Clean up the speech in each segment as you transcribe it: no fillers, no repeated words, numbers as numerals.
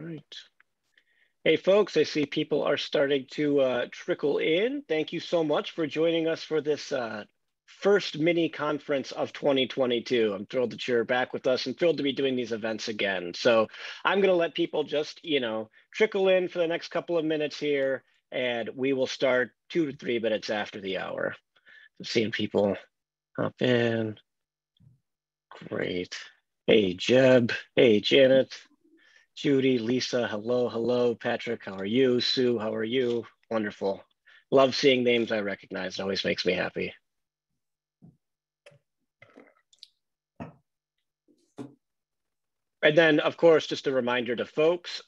right. Hey, folks, I see people are starting to trickle in. Thank you so much for joining us for this first mini conference of 2022. I'm thrilled that you're back with us and thrilled to be doing these events again. So I'm going to let people just, trickle in for the next couple of minutes here, and we will start 2 to 3 minutes after the hour. I'm seeing people hop in. Great. Hey, Jeb. Hey, Janet. Judy, Lisa, hello. Patrick, how are you? Sue, how are you? Wonderful. Love seeing names I recognize. It always makes me happy. And then, of course, just a reminder to folks,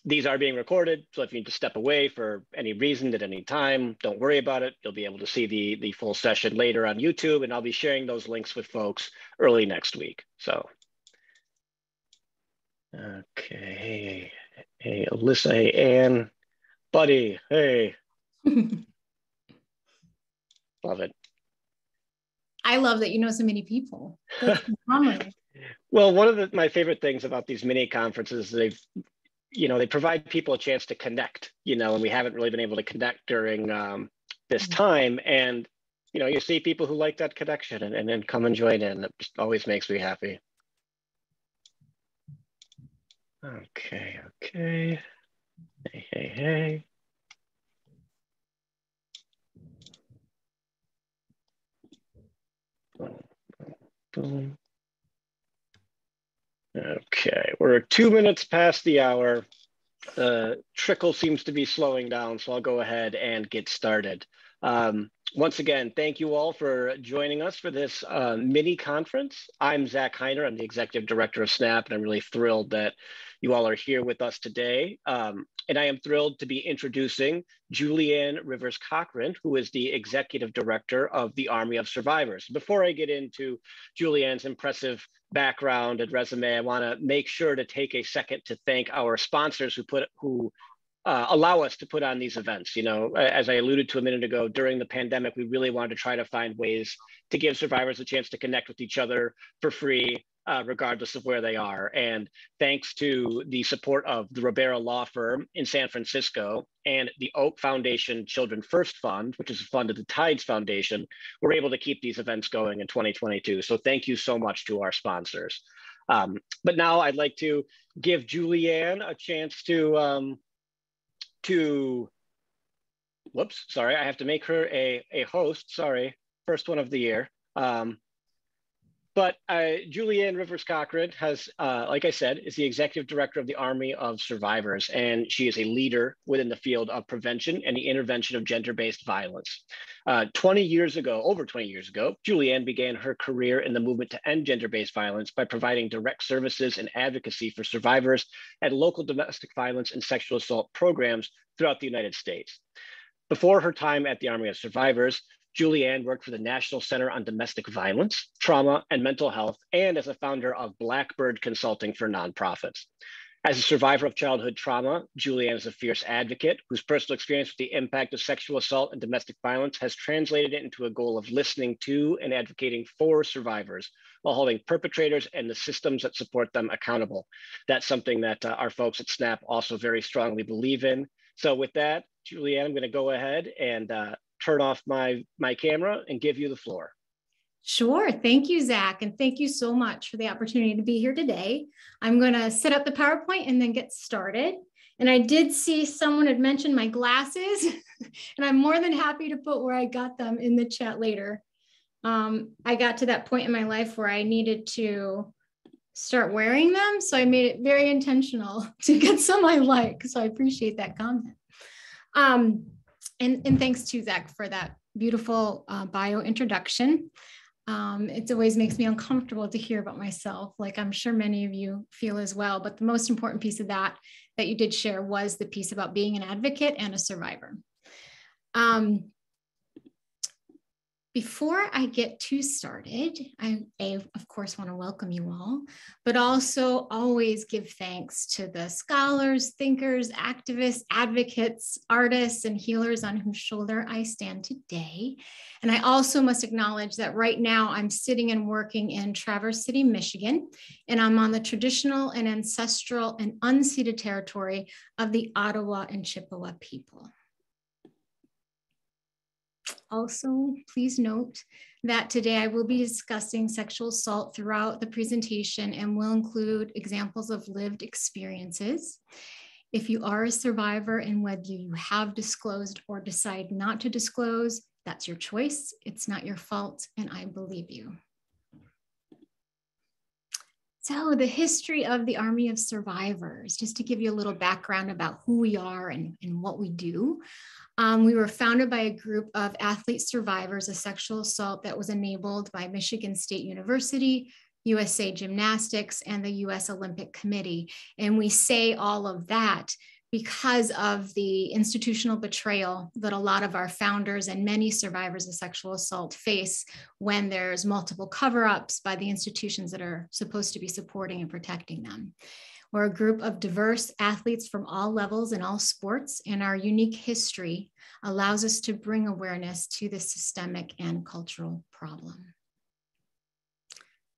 these are being recorded. So if you need to step away for any reason at any time, don't worry about it. You'll be able to see the full session later on YouTube, and I'll be sharing those links with folks early next week. So. Okay, hey, Alyssa, hey, Ann, Buddy, hey. Love it. I love that you know so many people. Well, one of my favorite things about these mini conferences is they provide people a chance to connect, and we haven't really been able to connect during this time. And, you see people who like that connection and then come and join in. It just always makes me happy. Okay. Hey. Boom. Okay, we're 2 minutes past the hour. The trickle seems to be slowing down, so I'll go ahead and get started. Once again, thank you all for joining us for this mini conference. I'm Zach Heiner. I'm the Executive Director of SNAP, and I'm really thrilled that you all are here with us today. And I am thrilled to be introducing Ann Rivers-Cochran, who is the Executive Director of the Army of Survivors. Before I get into Ann's impressive background and resume, I want to make sure to take a second to thank our sponsors who allow us to put on these events. As I alluded to a minute ago, during the pandemic, we really wanted to try to find ways to give survivors a chance to connect with each other for free, regardless of where they are. And thanks to the support of the Ribera Law Firm in San Francisco and the Oak Foundation Children First Fund, which is a fund of the Tides Foundation, we're able to keep these events going in 2022. So thank you so much to our sponsors. But now I'd like to give Ann a chance to whoops, sorry, I have to make her a host, sorry, first one of the year. But Ann Rivers-Cochran has, like I said, is the Executive Director of the Army of Survivors, and she is a leader within the field of prevention and the intervention of gender-based violence. Over 20 years ago, Ann began her career in the movement to end gender-based violence by providing direct services and advocacy for survivors at local domestic violence and sexual assault programs throughout the United States. Before her time at the Army of Survivors, Ann worked for the National Center on Domestic Violence, Trauma, and Mental Health, and as a founder of Blackbird Consulting for nonprofits. As a survivor of childhood trauma, Ann is a fierce advocate whose personal experience with the impact of sexual assault and domestic violence has translated it into a goal of listening to and advocating for survivors while holding perpetrators and the systems that support them accountable. That's something that our folks at SNAP also very strongly believe in. So with that, Ann, I'm going to go ahead and turn off my camera and give you the floor. Sure. Thank you, Zach. And thank you so much for the opportunity to be here today. I'm going to set up the PowerPoint and then get started. And I did see someone had mentioned my glasses, and I'm more than happy to put where I got them in the chat later. I got to that point in my life where I needed to start wearing them. So I made it very intentional to get some I like. So I appreciate that comment. And thanks to Zach for that beautiful bio introduction. It always makes me uncomfortable to hear about myself, like I'm sure many of you feel as well. But the most important piece of that you did share was the piece about being an advocate and a survivor. Before I get too started, I of course want to welcome you all, but also always give thanks to the scholars, thinkers, activists, advocates, artists, and healers on whose shoulder I stand today. And I also must acknowledge that right now I'm sitting and working in Traverse City, Michigan, and I'm on the traditional and ancestral and unceded territory of the Ottawa and Chippewa people. Also, please note that today I will be discussing sexual assault throughout the presentation and will include examples of lived experiences. If you are a survivor and whether you have disclosed or decide not to disclose, that's your choice. It's not your fault, and I believe you. So the history of the Army of Survivors, just to give you a little background about who we are and what we do. We were founded by a group of athlete survivors of sexual assault that was enabled by Michigan State University, USA Gymnastics, and the US Olympic Committee. And we say all of that because of the institutional betrayal that a lot of our founders and many survivors of sexual assault face when there's multiple cover-ups by the institutions that are supposed to be supporting and protecting them. We're a group of diverse athletes from all levels and all sports, and our unique history allows us to bring awareness to the systemic and cultural problem.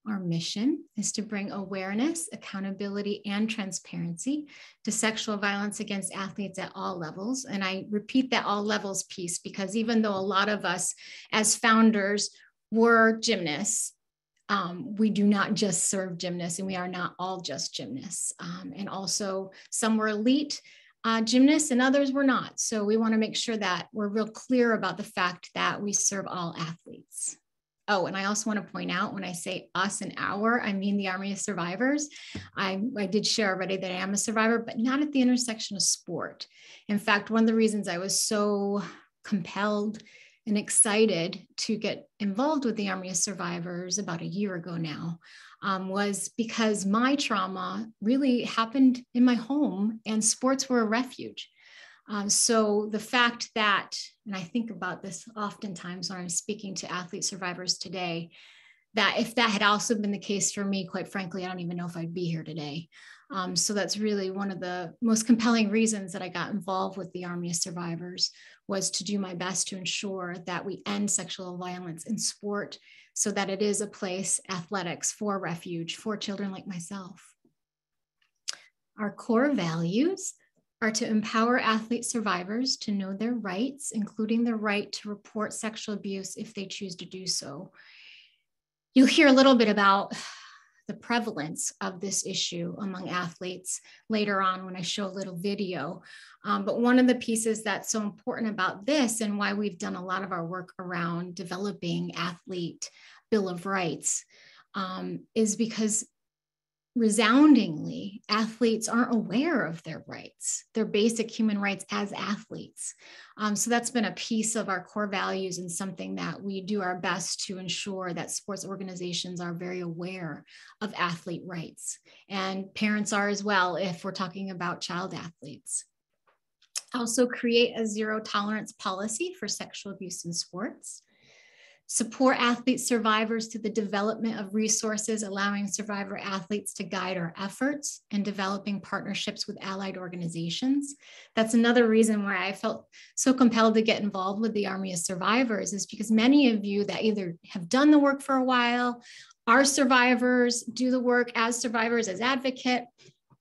Our mission is to bring awareness, accountability, and transparency to sexual violence against athletes at all levels. And I repeat that all levels piece because even though a lot of us as founders were gymnasts, we do not just serve gymnasts, and we are not all just gymnasts. And also some were elite gymnasts and others were not. So we want to make sure that we're real clear about the fact that we serve all athletes. Oh, and I also want to point out when I say us and our, I mean the Army of Survivors. I did share already that I am a survivor, but not at the intersection of sport. In fact, one of the reasons I was so compelled and excited to get involved with the Army of Survivors about a year ago now was because my trauma really happened in my home and sports were a refuge. So the fact that, and I think about this oftentimes when I'm speaking to athlete survivors today, that if that had also been the case for me, quite frankly, I don't even know if I'd be here today. So that's really one of the most compelling reasons that I got involved with the Army of Survivors was to do my best to ensure that we end sexual violence in sport so that it is a place, athletics, for refuge for children like myself. Our core values are to empower athlete survivors to know their rights, including the right to report sexual abuse if they choose to do so. You'll hear a little bit about the prevalence of this issue among athletes later on when I show a little video. But one of the pieces that's so important about this and why we've done a lot of our work around developing athlete Bill of Rights is because resoundingly, athletes aren't aware of their rights, their basic human rights as athletes. So that's been a piece of our core values and something that we do our best to ensure that sports organizations are very aware of athlete rights. And parents are as well if we're talking about child athletes. Also create a zero tolerance policy for sexual abuse in sports. Support athlete survivors to the development of resources, allowing survivor athletes to guide our efforts and developing partnerships with allied organizations. That's another reason why I felt so compelled to get involved with the Army of Survivors is because many of you that either have done the work for a while, are survivors, do the work as survivors, as advocate,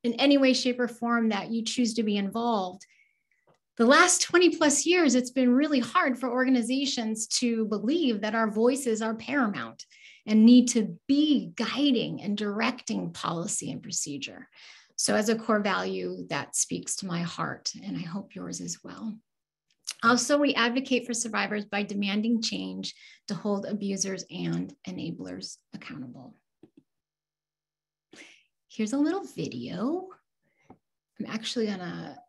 in any way, shape, or form that you choose to be involved. The last 20 plus years, it's been really hard for organizations to believe that our voices are paramount and need to be guiding and directing policy and procedure. So as a core value, that speaks to my heart, and I hope yours as well. Also, we advocate for survivors by demanding change to hold abusers and enablers accountable. Here's a little video. I'm actually gonna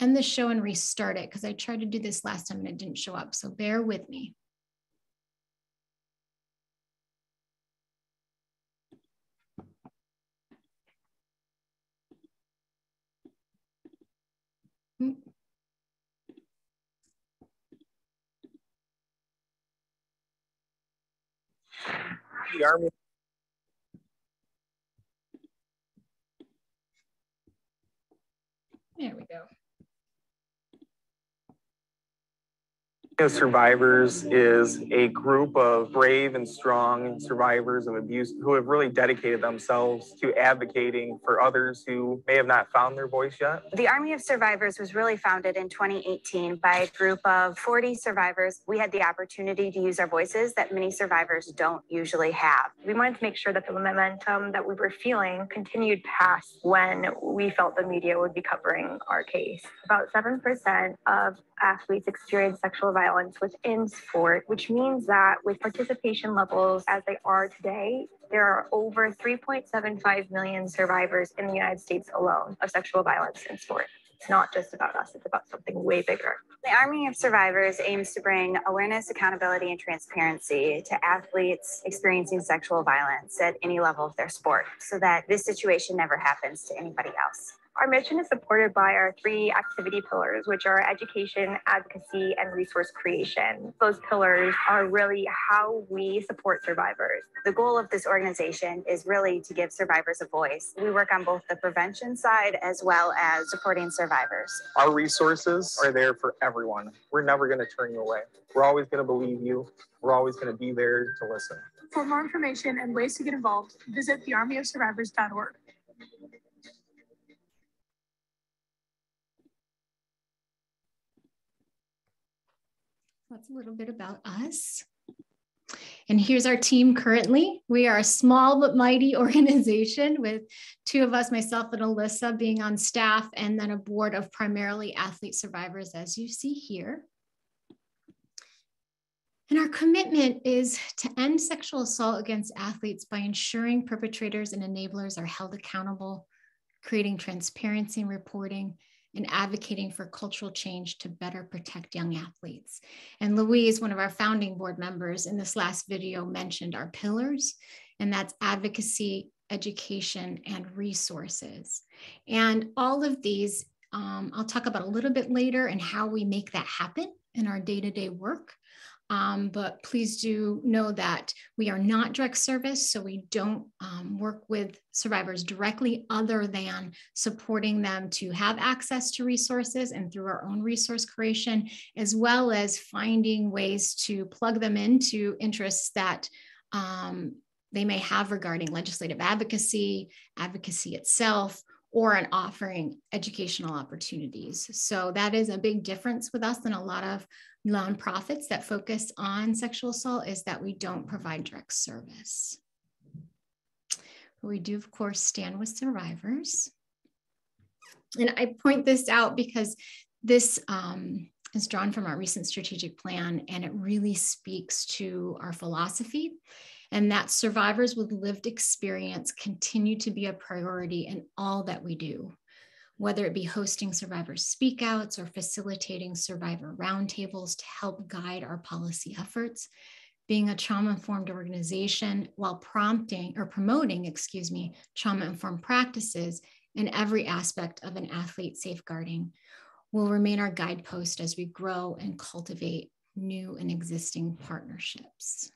end the show and restart it because I tried to do this last time and it didn't show up. So bear with me. the Army There we go. of Survivors is a group of brave and strong survivors of abuse who have really dedicated themselves to advocating for others who may have not found their voice yet. The Army of Survivors was really founded in 2018 by a group of 40 survivors. We had the opportunity to use our voices that many survivors don't usually have. We wanted to make sure that the momentum that we were feeling continued past when we felt the media would be covering our case. About 7% of athletes experience sexual violence within sport, which means that with participation levels as they are today, there are over 3.75 million survivors in the United States alone of sexual violence in sport. It's not just about us, it's about something way bigger. The Army of Survivors aims to bring awareness, accountability, and transparency to athletes experiencing sexual violence at any level of their sport so that this situation never happens to anybody else. Our mission is supported by our 3 activity pillars, which are education, advocacy, and resource creation. Those pillars are really how we support survivors. The goal of this organization is really to give survivors a voice. We work on both the prevention side as well as supporting survivors. Our resources are there for everyone. We're never going to turn you away. We're always going to believe you. We're always going to be there to listen. For more information and ways to get involved, visit thearmyofsurvivors.org. That's a little bit about us. And here's our team currently. We are a small but mighty organization with 2 of us, myself and Alyssa, being on staff, and then a board of primarily athlete survivors, as you see here. And our commitment is to end sexual assault against athletes by ensuring perpetrators and enablers are held accountable, creating transparency in reporting, and advocating for cultural change to better protect young athletes. And Louise, one of our founding board members in this last video, mentioned our pillars, and that's advocacy, education, and resources. And all of these, I'll talk about a little bit later and how we make that happen in our day-to-day work. But please do know that we are not direct service, so we don't work with survivors directly other than supporting them to have access to resources and through our own resource creation, as well as finding ways to plug them into interests that they may have regarding legislative advocacy, advocacy itself, or in offering educational opportunities. So that is a big difference with us than a lot of nonprofits that focus on sexual assault, is that we don't provide direct service. But we do, of course, stand with survivors. And I point this out because this is drawn from our recent strategic plan, and it really speaks to our philosophy, and that survivors with lived experience continue to be a priority in all that we do, whether it be hosting survivor speak outs or facilitating survivor roundtables to help guide our policy efforts, being a trauma-informed organization while promoting, trauma-informed practices in every aspect of an athlete safeguarding will remain our guidepost as we grow and cultivate new and existing partnerships.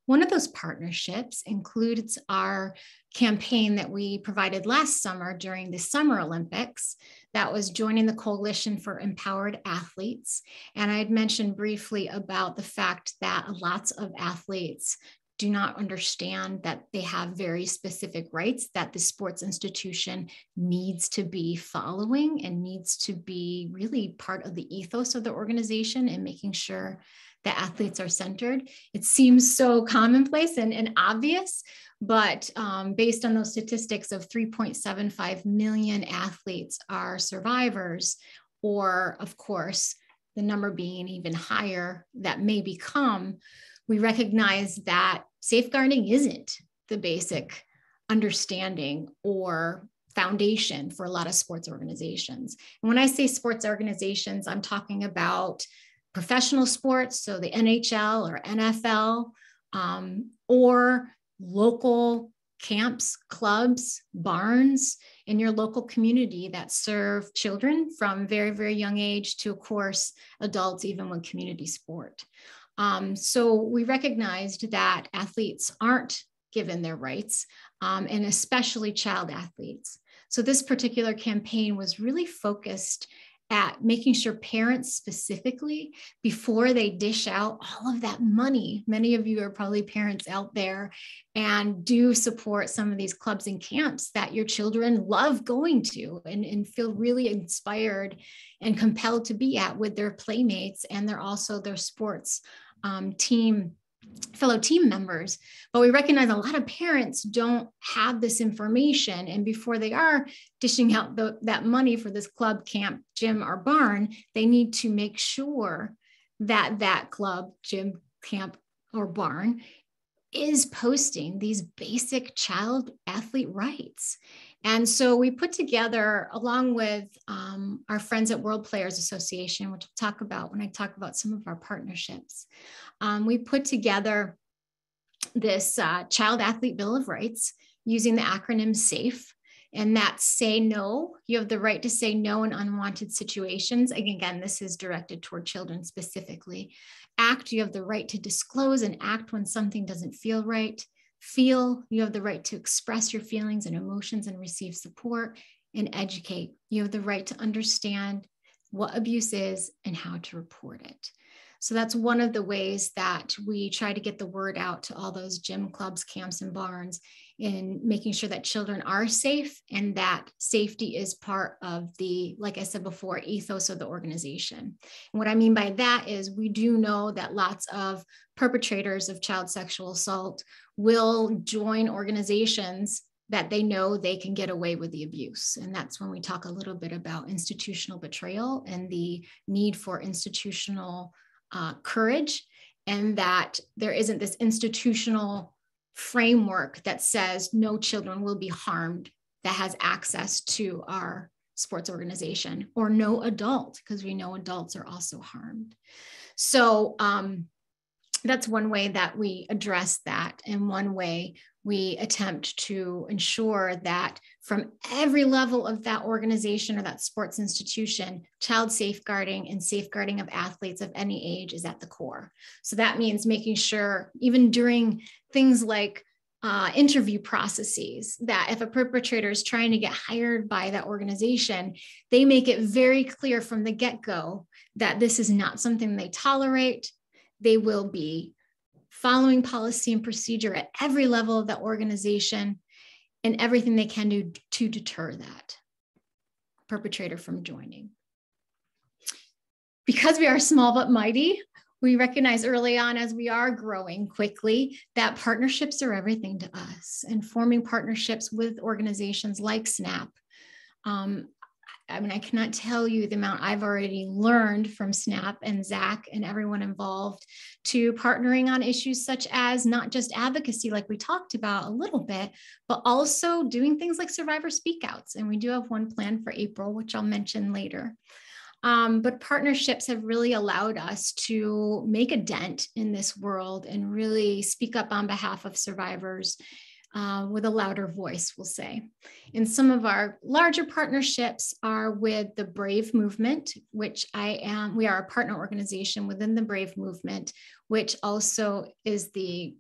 One of those partnerships includes our campaign that we provided last summer during the Summer Olympics, that was joining the Coalition for Empowered Athletes. And I had mentioned briefly about the fact that lots of athletes do not understand that they have very specific rights that the sports institution needs to be following and needs to be really part of the ethos of the organization and making sure that athletes are centered. It seems so commonplace and obvious, but based on those statistics of 3.75 million athletes are survivors, or of course, the number being even higher that may become, we recognize that safeguarding isn't the basic understanding or foundation for a lot of sports organizations. And when I say sports organizations, I'm talking about professional sports, so the NHL or NFL, or local camps, clubs, barns in your local community that serve children from very, very young age to, of course, adults, even with community sport. So we recognized that athletes aren't given their rights, and especially child athletes. So this particular campaign was really focused at making sure parents specifically, before they dish out all of that money, many of you are probably parents out there and do support some of these clubs and camps that your children love going to and feel really inspired and compelled to be at with their playmates and also their sports fellow team members. But we recognize a lot of parents don't have this information. And before they are dishing out that money for this club, camp, gym, or barn, they need to make sure that that club, gym, camp, or barn is posting these basic child athlete rights. And so we put together, along with our friends at World Players Association, which I'll talk about when I talk about some of our partnerships, we put together this Child Athlete Bill of Rights using the acronym SAFE. And that's say no. You have the right to say no in unwanted situations. Again, this is directed toward children specifically. Act, you have the right to disclose and act when something doesn't feel right. Feel, you have the right to express your feelings and emotions and receive support. And educate, you have the right to understand what abuse is and how to report it. So that's one of the ways that we try to get the word out to all those gym clubs, camps, and barns in making sure that children are safe and that safety is part of the, like I said before, ethos of the organization. And what I mean by that is we do know that lots of perpetrators of child sexual assault will join organizations that they know they can get away with the abuse. And that's when we talk a little bit about institutional betrayal and the need for institutional courage, and that there isn't this institutional framework that says no children will be harmed that has access to our sports organization, or no adult, because we know adults are also harmed. So that's one way that we address that, and one way we attempt to ensure that from every level of that organization or that sports institution, child safeguarding and safeguarding of athletes of any age is at the core. So that means making sure, even during things like interview processes, that if a perpetrator is trying to get hired by that organization, they make it very clear from the get-go that this is not something they tolerate. They will be following policy and procedure at every level of that organization and everything they can do to deter that perpetrator from joining. Because we are small but mighty, we recognize early on, as we are growing quickly, that partnerships are everything to us, and forming partnerships with organizations like SNAP. I mean, I cannot tell you the amount I've already learned from SNAP and Zach and everyone involved, to partnering on issues such as not just advocacy, like we talked about a little bit, but also doing things like survivor speakouts. And we do have one planned for April, which I'll mention later. But partnerships have really allowed us to make a dent in this world and really speak up on behalf of survivors with a louder voice, we'll say. And some of our larger partnerships are with the Brave Movement, which we are a partner organization within the Brave Movement, which also is the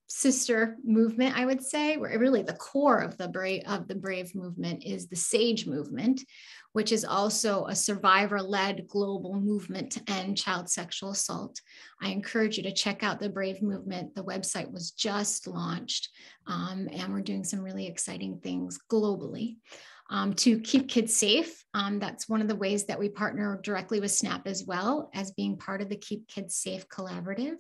sister movement, I would say, where really the core of the Brave Movement is the SAGE movement, which is also a survivor-led global movement to end child sexual assault. I encourage you to check out the Brave Movement. The website was just launched, and we're doing some really exciting things globally. To keep kids safe, that's one of the ways that we partner directly with SNAP, as well as being part of the Keep Kids Safe Collaborative.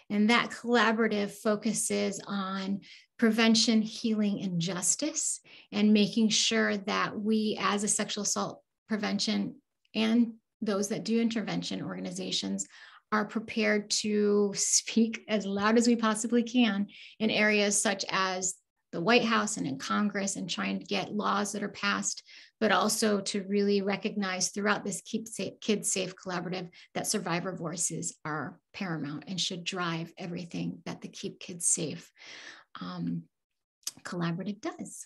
And that collaborative focuses on prevention, healing, and justice, and making sure that we, as a sexual assault prevention and those that do intervention organizations, are prepared to speak as loud as we possibly can in areas such as the White House and in Congress, and trying to get laws that are passed, but also to really recognize throughout this Keep Kids Safe Collaborative that survivor voices are paramount and should drive everything that the Keep Kids Safe Collaborative does.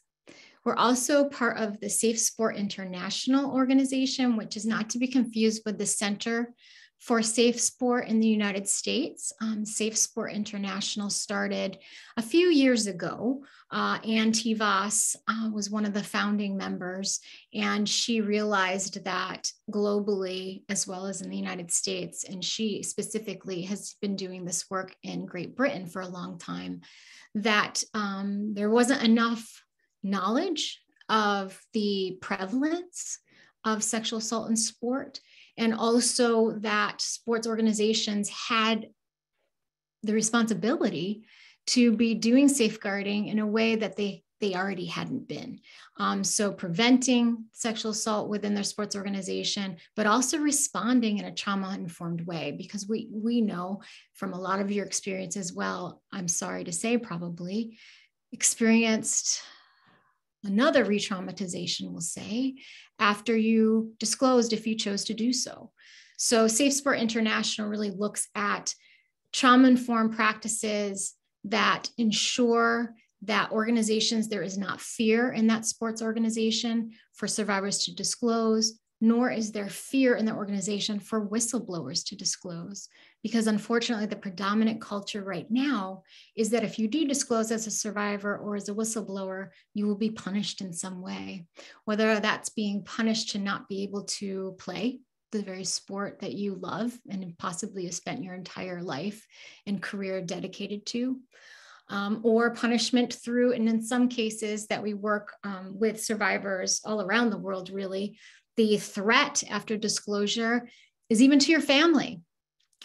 We're also part of the Safe Sport International organization, which is not to be confused with the Center for Safe Sport in the United States. Safe Sport International started a few years ago. Ann Rivers was one of the founding members, and she realized that globally, as well as in the United States, and she specifically has been doing this work in Great Britain for a long time, that there wasn't enough knowledge of the prevalence of sexual assault in sport, and also that sports organizations had the responsibility to be doing safeguarding in a way that they already hadn't been. So preventing sexual assault within their sports organization, but also responding in a trauma-informed way, because we know from a lot of your experience as well, I'm sorry to say probably, experienced another re-traumatization, we'll say, after you disclosed if you chose to do so. So Safe Sport International really looks at trauma-informed practices that ensure that organizations, there is not fear in that sports organization for survivors to disclose, nor is there fear in the organization for whistleblowers to disclose. Because unfortunately, the predominant culture right now is that if you do disclose as a survivor or as a whistleblower, you will be punished in some way, whether that's being punished to not be able to play the very sport that you love and possibly have spent your entire life and career dedicated to, or punishment through, and in some cases that we work with survivors all around the world, really, the threat after disclosure is even to your family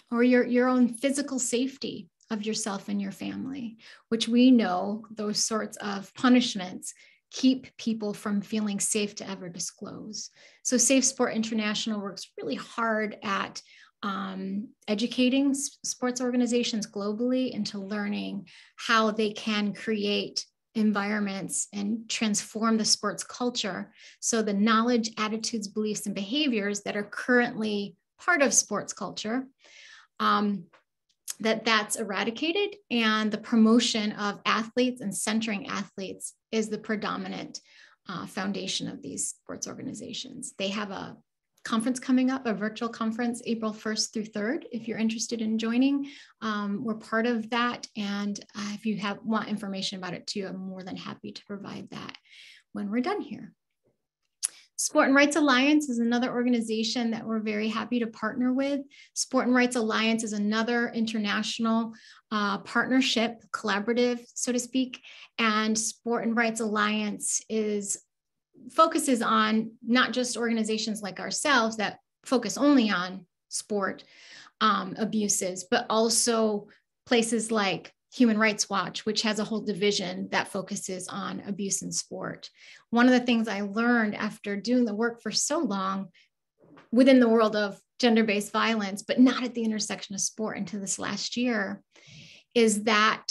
or your own physical safety of yourself and your family, which we know those sorts of punishments keep people from feeling safe to ever disclose. So Safe Sport International works really hard at educating sports organizations globally into learning how they can create environments and transform the sports culture. So the knowledge, attitudes, beliefs, and behaviors that are currently part of sports culture, that's eradicated, and the promotion of athletes and centering athletes is the predominant foundation of these sports organizations. They have a conference coming up, a virtual conference, April 1st through 3rd. If you're interested in joining, we're part of that. And if you want information about it too, I'm more than happy to provide that when we're done here. Sport and Rights Alliance is another organization that we're very happy to partner with. Sport and Rights Alliance is another international partnership, collaborative, so to speak. And Sport and Rights Alliance focuses on not just organizations like ourselves that focus only on sport abuses, but also places like Human Rights Watch, which has a whole division that focuses on abuse in sport. One of the things I learned after doing the work for so long within the world of gender-based violence, but not at the intersection of sport until this last year, is that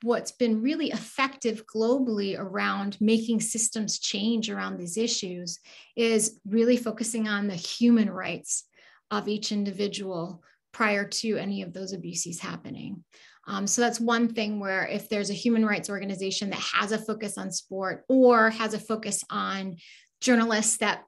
what's been really effective globally around making systems change around these issues is really focusing on the human rights of each individual prior to any of those abuses happening. So that's one thing where if there's a human rights organization that has a focus on sport or has a focus on journalists that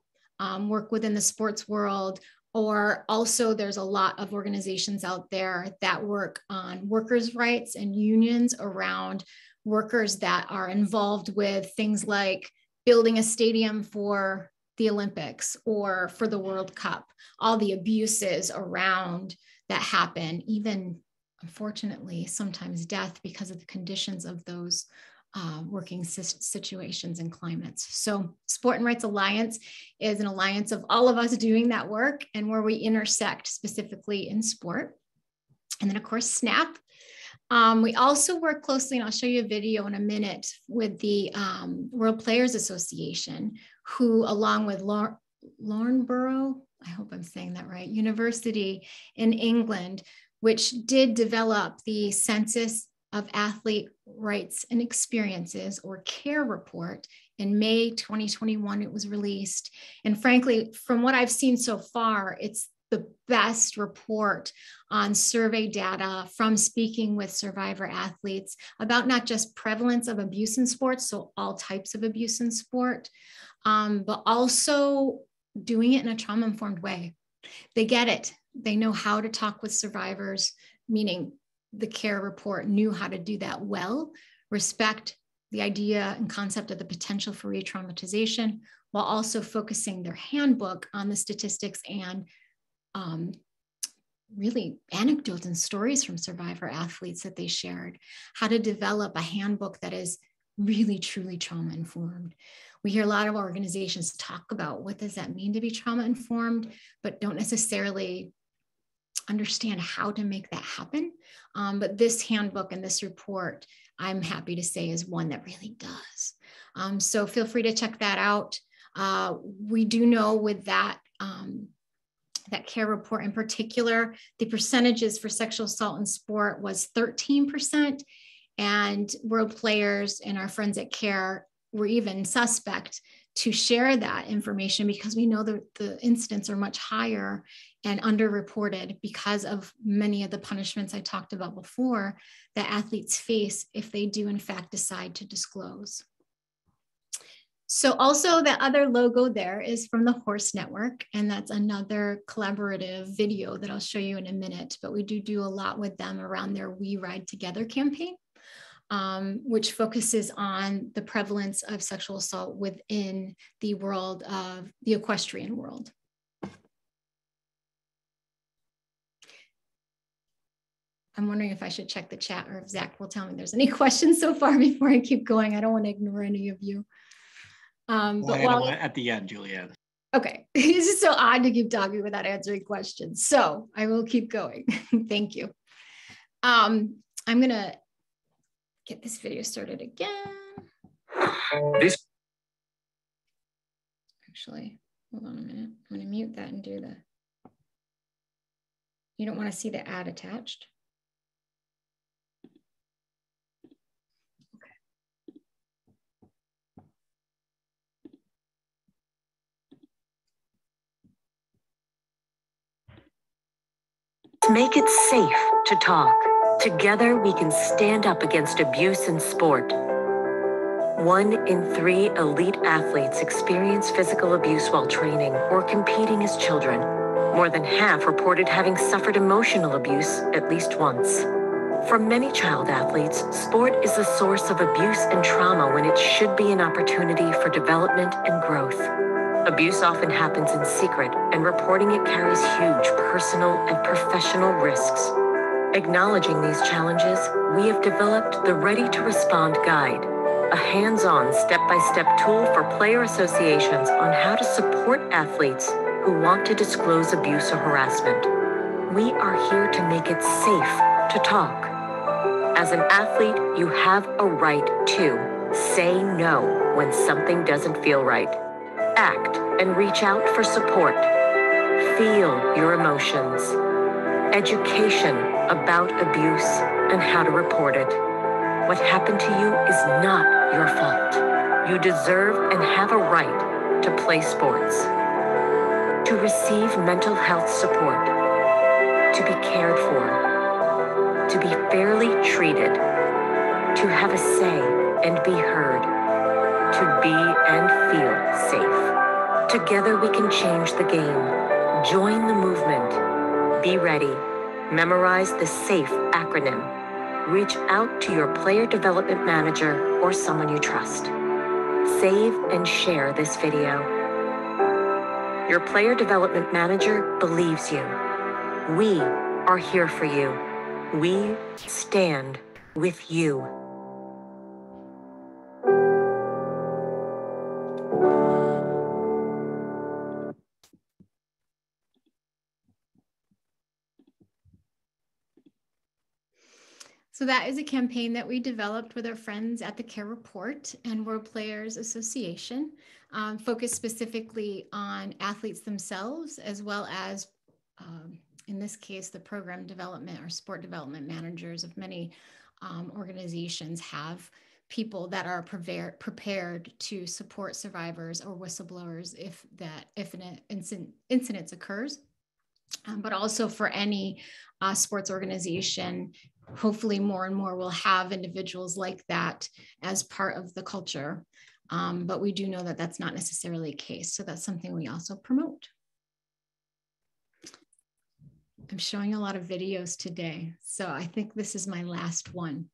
work within the sports world, or also there's a lot of organizations out there that work on workers' rights and unions around workers that are involved with things like building a stadium for the Olympics or for the World Cup, all the abuses around that happen, even unfortunately, sometimes death because of the conditions of those working situations and climates. So Sport and Rights Alliance is an alliance of all of us doing that work and where we intersect specifically in sport. And then of course, SNAP. We also work closely, and I'll show you a video in a minute, with the World Players Association, who along with Loughborough, I hope I'm saying that right, University in England, which did develop the Census of Athlete Rights and Experiences, or CARE report. In May 2021, it was released. And frankly, from what I've seen so far, it's the best report on survey data from speaking with survivor athletes about not just prevalence of abuse in sports, so all types of abuse in sport, but also doing it in a trauma-informed way. They get it. They know how to talk with survivors, meaning the CARE report knew how to do that well, respect the idea and concept of the potential for re-traumatization, while also focusing their handbook on the statistics and really anecdotes and stories from survivor athletes that they shared, how to develop a handbook that is really, truly trauma-informed. We hear a lot of organizations talk about what does that mean to be trauma-informed, but don't necessarily understand how to make that happen. But this handbook and this report, I'm happy to say, is one that really does. So feel free to check that out. We do know with that, that CARE report in particular, the percentages for sexual assault in sport was 13%, and World Players and our friends at CARE were even suspect to share that information because we know the incidents are much higher and underreported because of many of the punishments I talked about before that athletes face if they do in fact decide to disclose. So also the other logo there is from the Horse Network, and that's another collaborative video that I'll show you in a minute, but we do a lot with them around their We Ride Together campaign, which focuses on the prevalence of sexual assault within the world of the equestrian world. I'm wondering if I should check the chat or if Zach will tell me there's any questions so far before I keep going. I don't want to ignore any of you. But at the end, Julianne. Okay, this is so odd to keep talking without answering questions. So I will keep going. Thank you. I'm gonna get this video started again. Actually, hold on a minute. I'm gonna mute that and do the, you don't want to see the ad attached. To make it safe to talk. Together we can stand up against abuse in sport. 1 in 3 elite athletes experience physical abuse while training or competing as children. More than half reported having suffered emotional abuse at least once. For many child athletes, sport is a source of abuse and trauma when it should be an opportunity for development and growth. Abuse often happens in secret, and reporting it carries huge personal and professional risks. Acknowledging these challenges, we have developed the Ready to Respond Guide, a hands-on, step-by-step tool for player associations on how to support athletes who want to disclose abuse or harassment. We are here to make it safe to talk. As an athlete, you have a right to say no when something doesn't feel right. Act and reach out for support. Feel your emotions. Education about abuse and how to report it. What happened to you is not your fault. You deserve and have a right to play sports. To receive mental health support. To be cared for. To be fairly treated. To have a say and be heard. To be and feel safe. Together we can change the game. Join the movement. Be ready. Memorize the SAFE acronym. Reach out to your player development manager or someone you trust. Save and share this video. Your player development manager believes you. We are here for you. We stand with you. So that is a campaign that we developed with our friends at the CARE Report and World Players Association, focused specifically on athletes themselves, as well as, in this case, the program development or sport development managers of many organizations have people that are prepared to support survivors or whistleblowers if an incident occurs. but also for any sports organization. Hopefully more and more will have individuals like that as part of the culture. But we do know that that's not necessarily the case. So that's something we also promote. I'm showing a lot of videos today. So I think this is my last one.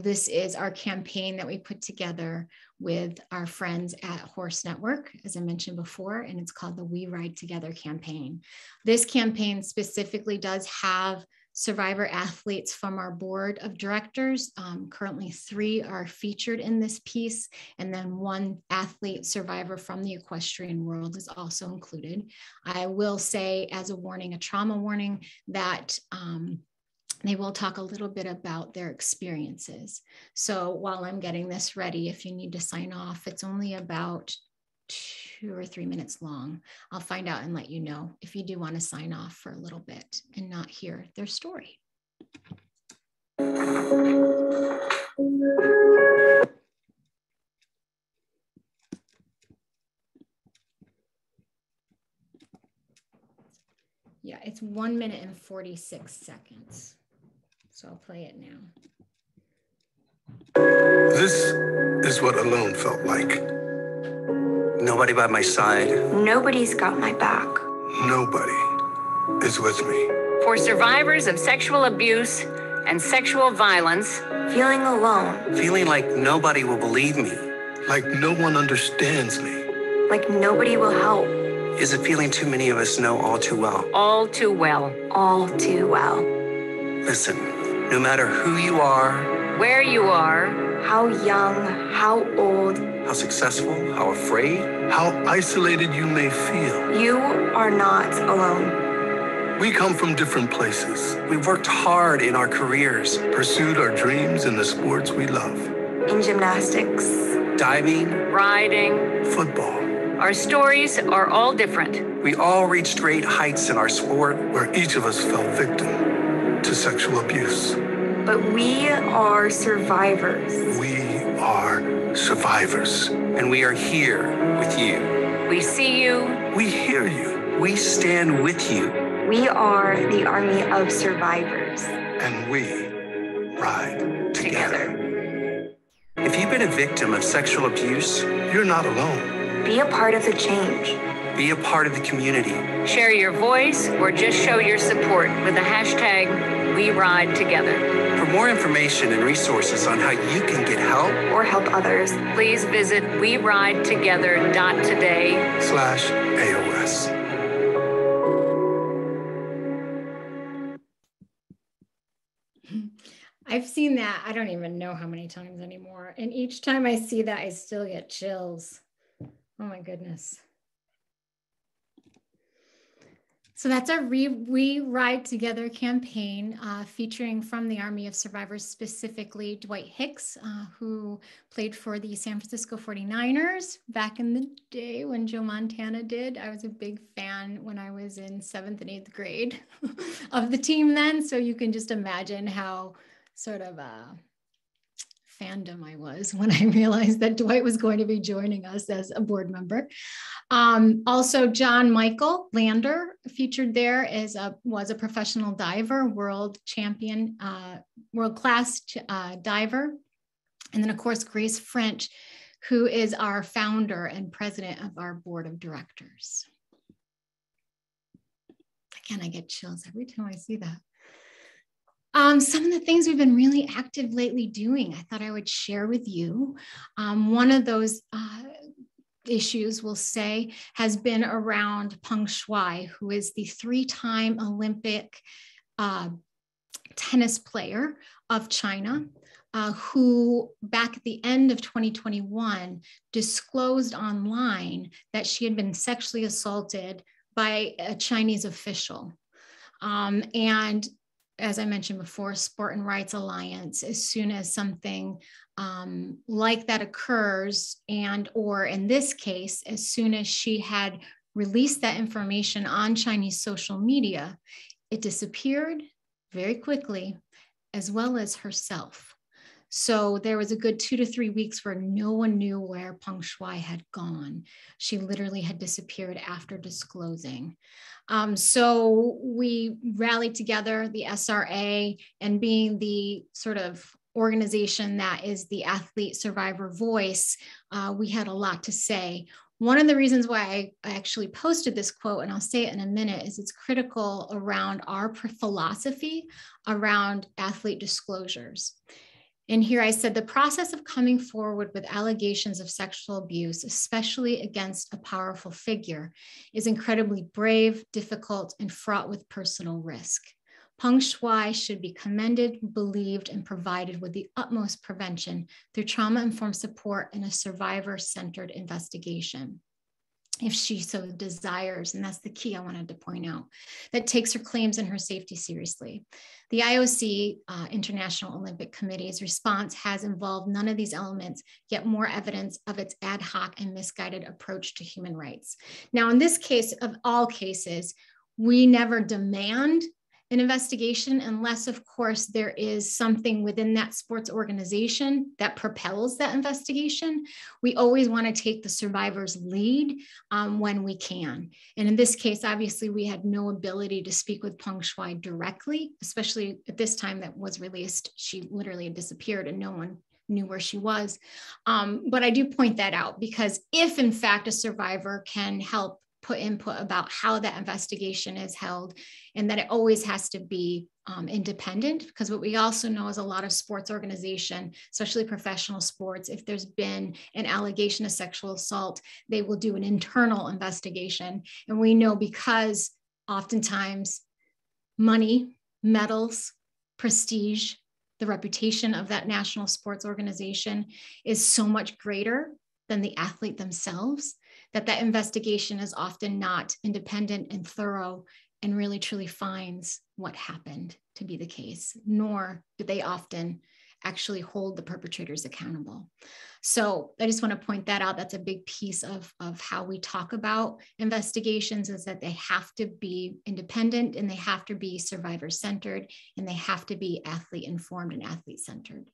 This is our campaign that we put together with our friends at Horse Network, as I mentioned before, and it's called the We Ride Together campaign. This campaign specifically does have survivor athletes from our board of directors. Currently 3 are featured in this piece, and then 1 athlete survivor from the equestrian world is also included. I will say as a warning, a trauma warning, that they will talk a little bit about their experiences. So while I'm getting this ready, if you need to sign off, it's only about 2 or 3 minutes long. I'll find out and let you know if you do want to sign off for a little bit and not hear their story. Yeah, it's 1 minute and 46 seconds. So I'll play it now. This is what alone felt like. Nobody by my side. Nobody's got my back. Nobody is with me. For survivors of sexual abuse and sexual violence, Feeling alone. Feeling like nobody will believe me. Like no one understands me. Like nobody will help. Is a feeling too many of us know all too well. all too well. All too well. Listen, no matter who you are, Where you are, How young, how old, how successful, how afraid, How isolated you may feel. you are not alone. We come from different places, we've worked hard in our careers, pursued our dreams in the sports we love. In gymnastics, diving. riding. Football, Our stories are all different. We all reached great heights in our sport. where each of us fell victim to sexual abuse. but we are survivors. We are survivors. And we are here with you. We see you. We hear you, We stand with you. We are the army of survivors. and we ride together. If you've been a victim of sexual abuse, You're not alone. Be a part of the change. be a part of the community. Share your voice or just show your support with the hashtag We Ride Together. For more information and resources on how you can get help, Or help others. Please visit weridetogether.today. /AOS. I've seen that, I don't even know how many times anymore. And each time I see that, I still get chills. Oh my goodness. So that's our We Ride Together campaign, featuring from the Army of Survivors, specifically Dwight Hicks, who played for the San Francisco 49ers back in the day when Joe Montana did. I was a big fan when I was in 7th and 8th grade of the team then. So you can just imagine how sort of fandom I was when I realized that Dwight was going to be joining us as a board member. Also, John Michael Lander featured there was a professional diver, world champion, world-class diver. And then of course, Grace French, who is our founder and president of our board of directors. Again, I get chills every time I see that. Some of the things we've been really active lately doing, I thought I would share with you. One of those issues, we'll say, has been around Peng Yu, who is the 3-time Olympic tennis player of China, who back at the end of 2021 disclosed online that she had been sexually assaulted by a Chinese official. And as I mentioned before, Sport and Rights Alliance, as soon as something like that occurs, and or in this case, as soon as she had released that information on Chinese social media, it disappeared very quickly, as well as herself. So there was a good 2 to 3 weeks where no one knew where Peng Shuai had gone. She literally had disappeared after disclosing. So we rallied together, the SRA, and being the sort of organization that is the athlete survivor voice, we had a lot to say. One of the reasons why I actually posted this quote, and I'll say it in a minute, is it's critical around our philosophy around athlete disclosures. And here I said, the process of coming forward with allegations of sexual abuse, especially against a powerful figure, is incredibly brave, difficult, and fraught with personal risk. Peng Shuai should be commended, believed, and provided with the utmost prevention through trauma-informed support and a survivor-centered investigation, if she so desires, and that's the key I wanted to point out, that takes her claims and her safety seriously. The IOC, International Olympic Committee's response has involved none of these elements, yet more evidence of its ad hoc and misguided approach to human rights. Now, in this case, of all cases, we never demand an investigation unless, of course, there is something within that sports organization that propels that investigation. We always want to take the survivor's lead when we can. And in this case, obviously, we had no ability to speak with Peng Shuai directly, especially at this time that was released. She literally had disappeared and no one knew where she was. But I do point that out because if, in fact, a survivor can help put input about how that investigation is held, and that it always has to be independent, because what we also know is a lot of sports organization, especially professional sports, if there's been an allegation of sexual assault, they will do an internal investigation. And we know because oftentimes money, medals, prestige, the reputation of that national sports organization is so much greater than the athlete themselves, that investigation is often not independent and thorough and really truly finds what happened to be the case, nor do they often actually hold the perpetrators accountable. So I just want to point that out. That's a big piece of how we talk about investigations, is that they have to be independent and they have to be survivor-centered and they have to be athlete-informed and athlete-centered.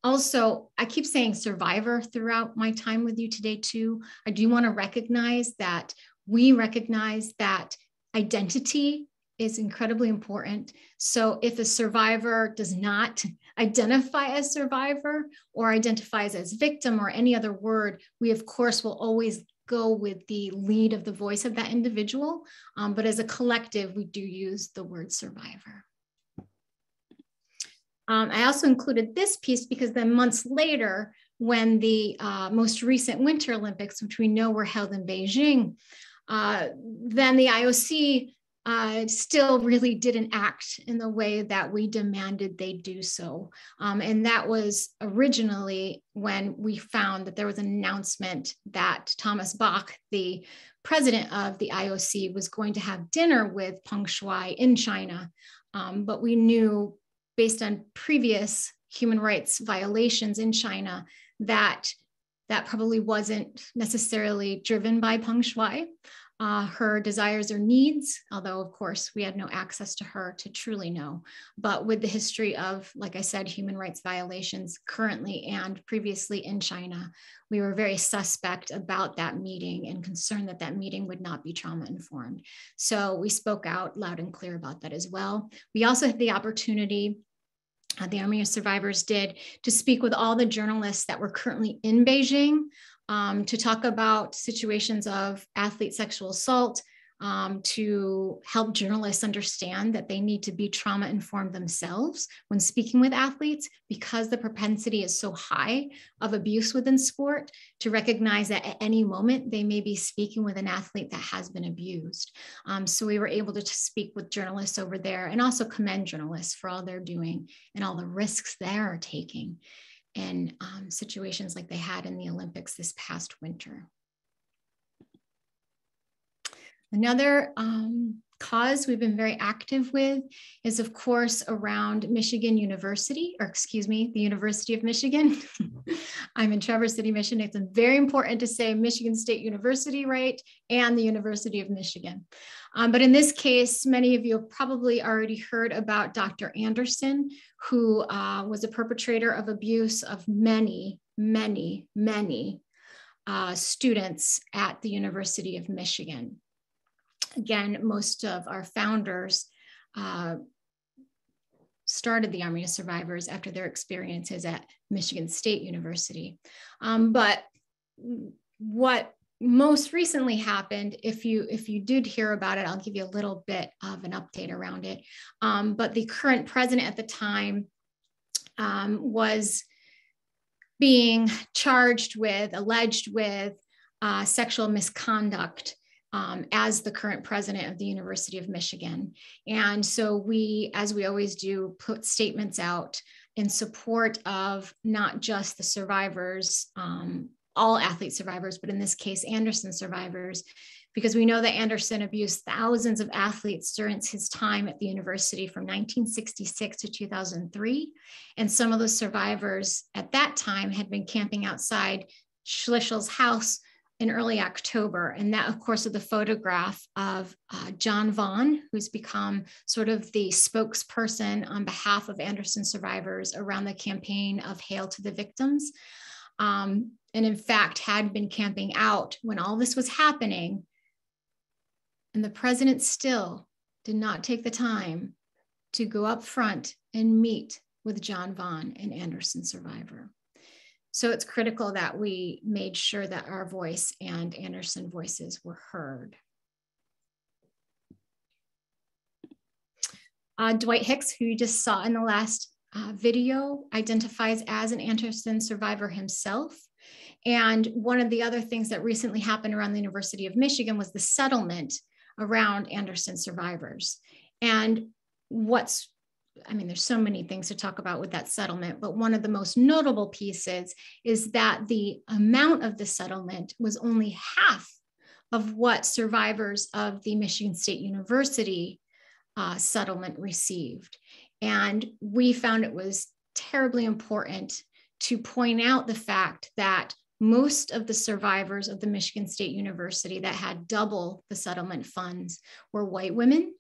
Also, I keep saying survivor throughout my time with you today too. I do want to recognize that we recognize that identity is incredibly important. So if a survivor does not identify as survivor or identifies as victim or any other word, we of course will always go with the lead of the voice of that individual. But as a collective, we do use the word survivor. I also included this piece because then months later, when the most recent Winter Olympics, which we know were held in Beijing, then the IOC still really didn't act in the way that we demanded they do so. And that was originally when we found that there was an announcement that Thomas Bach, the president of the IOC, was going to have dinner with Peng Shuai in China. But we knew, based on previous human rights violations in China, that probably wasn't necessarily driven by Peng Shuai, her desires or needs, although of course we had no access to her to truly know. But with the history of, like I said, human rights violations currently and previously in China, we were very suspect about that meeting and concerned that that meeting would not be trauma informed. So we spoke out loud and clear about that as well. We also had the opportunity, the Army of Survivors did, to speak with all the journalists that were currently in Beijing to talk about situations of athlete sexual assault, to help journalists understand that they need to be trauma informed themselves when speaking with athletes, because the propensity is so high of abuse within sport, to recognize that at any moment they may be speaking with an athlete that has been abused. So we were able to speak with journalists over there and also commend journalists for all they're doing and all the risks they're taking in situations like they had in the Olympics this past winter. Another cause we've been very active with is, of course, around Michigan University, or excuse me, the University of Michigan. I'm in Traverse City, Michigan. It's very important to say Michigan State University, right? And the University of Michigan. But in this case, many of you have probably already heard about Dr. Anderson, who was a perpetrator of abuse of many students at the University of Michigan. Again, most of our founders started the Army of Survivors after their experiences at Michigan State University. But what most recently happened, if you did hear about it, I'll give you a little bit of an update around it. But the current president at the time was being alleged with sexual misconduct as the current president of the University of Michigan. And so we, as we always do, put statements out in support of not just the survivors, all athlete survivors, but in this case, Anderson survivors, because we know that Anderson abused thousands of athletes during his time at the university from 1966 to 2003. And some of the survivors at that time had been camping outside Schlichel's house in early October. And that, of course, is the photograph of John Vaughn, who's become sort of the spokesperson on behalf of Anderson survivors around the campaign of Hail to the Victims. And in fact, had been camping out when all this was happening. And the president still did not take the time to go up front and meet with John Vaughn, an Anderson survivor. So it's critical that we made sure that our voice and Anderson voices were heard. Dwight Hicks, who you just saw in the last video, identifies as an Anderson survivor himself. And one of the other things that recently happened around the University of Michigan was the settlement around Anderson survivors. And there's so many things to talk about with that settlement, but one of the most notable pieces is that the amount of the settlement was only half of what survivors of the Michigan State University settlement received. And we found it was terribly important to point out the fact that most of the survivors of the Michigan State University that had double the settlement funds were white women.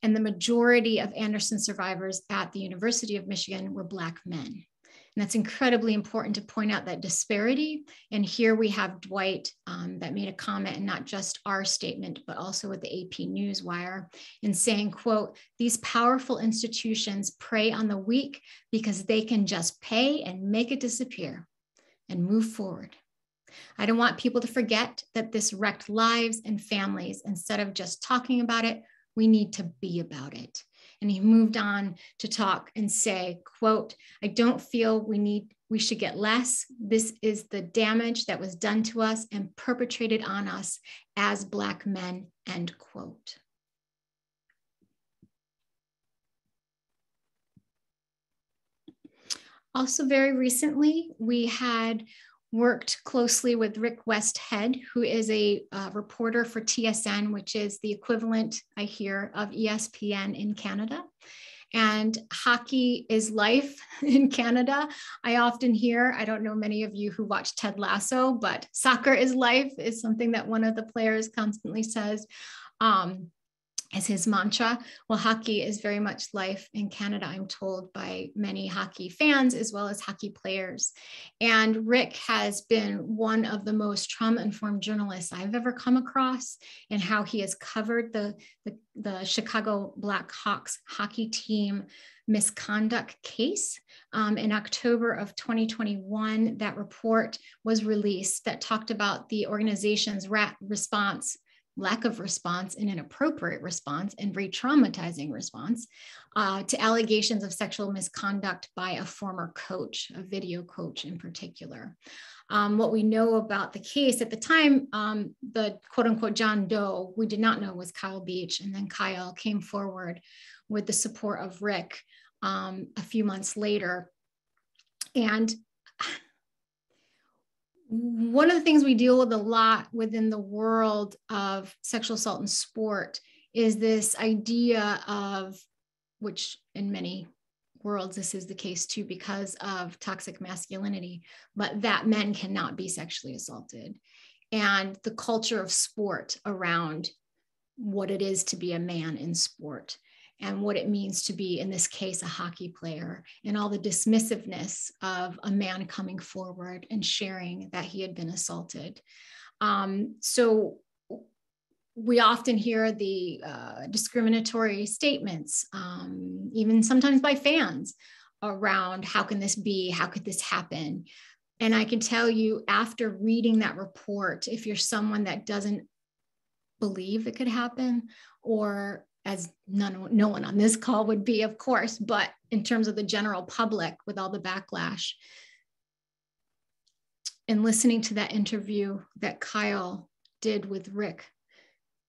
And the majority of Anderson survivors at the University of Michigan were Black men. And that's incredibly important to point out that disparity. And here we have Dwight that made a comment, and not just our statement, but also with the AP Newswire, in saying, quote, "These powerful institutions prey on the weak because they can just pay and make it disappear and move forward. I don't want people to forget that this wrecked lives and families. Instead of just talking about it, we need to be about it." And he moved on to talk and say, quote, "I don't feel we should get less. This is the damage that was done to us and perpetrated on us as Black men," end quote. Also, very recently, we had worked closely with Rick Westhead, who is a reporter for TSN, which is the equivalent, I hear, of ESPN in Canada. And hockey is life in Canada. I often hear, I don't know many of you who watch Ted Lasso, but soccer is life is something that one of the players constantly says as his mantra. Well, hockey is very much life in Canada, I'm told by many hockey fans as well as hockey players. And Rick has been one of the most trauma-informed journalists I've ever come across, and how he has covered the Chicago Blackhawks hockey team misconduct case. In October of 2021, that report was released that talked about the organization's lack of response and inappropriate response and re-traumatizing response to allegations of sexual misconduct by a former coach, a video coach in particular. What we know about the case at the time, the quote unquote John Doe, we did not know was Kyle Beach. And then Kyle came forward with the support of Rick a few months later. And one of the things we deal with a lot within the world of sexual assault in sport is this idea of, which in many worlds this is the case too because of toxic masculinity, but that men cannot be sexually assaulted. And the culture of sport around what it is to be a man in sport and what it means to be, in this case, a hockey player, and all the dismissiveness of a man coming forward and sharing that he had been assaulted. So we often hear the discriminatory statements, even sometimes by fans, around how can this be? How could this happen? And I can tell you, after reading that report, if you're someone that doesn't believe it could happen, or as no one on this call would be, of course, but in terms of the general public with all the backlash, and listening to that interview that Kyle did with Rick,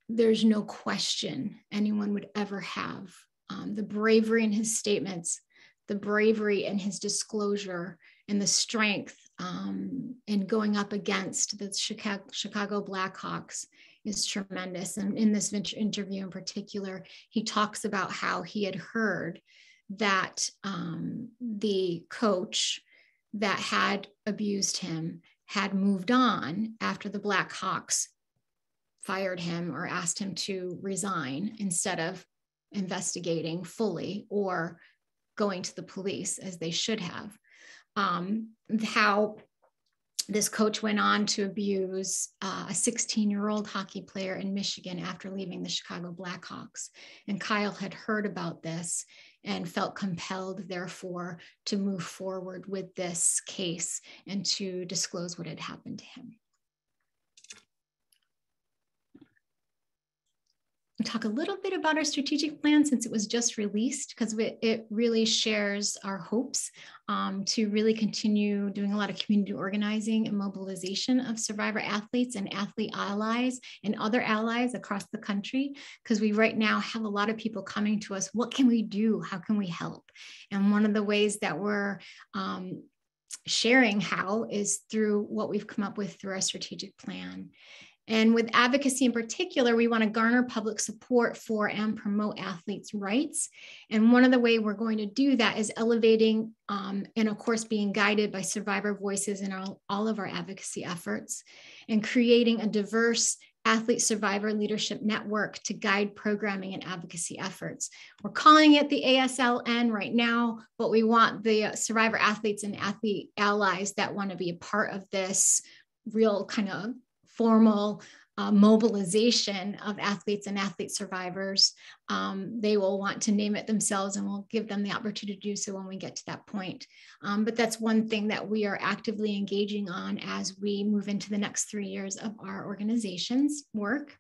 there's no question anyone would ever have. The bravery in his statements, the bravery in his disclosure, and the strength in going up against the Chicago Blackhawks is tremendous. And in this interview in particular, he talks about how he had heard that the coach that had abused him had moved on after the Blackhawks fired him or asked him to resign instead of investigating fully or going to the police as they should have. How this coach went on to abuse a 16-year-old hockey player in Michigan after leaving the Chicago Blackhawks. And Kyle had heard about this and felt compelled, therefore, to move forward with this case and to disclose what had happened to him. We'll talk a little bit about our strategic plan since it was just released, because it really shares our hopes to really continue doing a lot of community organizing and mobilization of survivor athletes and athlete allies and other allies across the country, because we right now have a lot of people coming to us. What can we do? How can we help? And one of the ways that we're sharing how is through what we've come up with through our strategic plan. And with advocacy in particular, we want to garner public support for and promote athletes' rights. And one of the ways we're going to do that is elevating and, of course, being guided by survivor voices in all of our advocacy efforts, and creating a diverse athlete survivor leadership network to guide programming and advocacy efforts. We're calling it the ASLN right now, but we want the survivor athletes and athlete allies that want to be a part of this real kind of formal mobilization of athletes and athlete survivors. They will want to name it themselves, and we'll give them the opportunity to do so when we get to that point. But that's one thing that we are actively engaging on as we move into the next 3 years of our organization's work.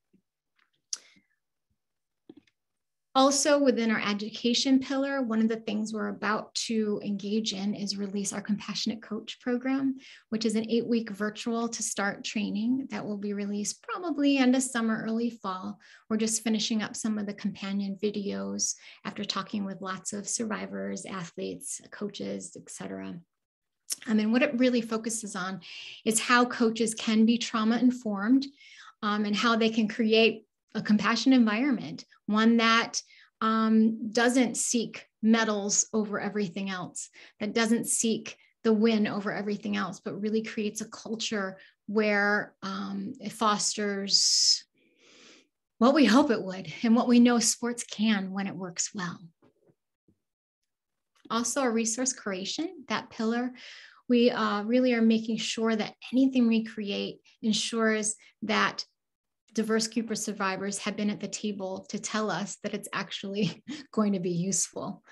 Also, within our education pillar, one of the things we're about to engage in is release our Compassionate Coach program, which is an 8-week virtual to start training that will be released probably end of summer, early fall. We're just finishing up some of the companion videos after talking with lots of survivors, athletes, coaches, etc. And what it really focuses on is how coaches can be trauma informed and how they can create a compassionate environment, one that doesn't seek medals over everything else, that doesn't seek the win over everything else, but really creates a culture where it fosters what we hope it would and what we know sports can when it works well. Also, a resource creation, that pillar, we really are making sure that anything we create ensures that diverse group of survivors have been at the table to tell us that it's actually going to be useful.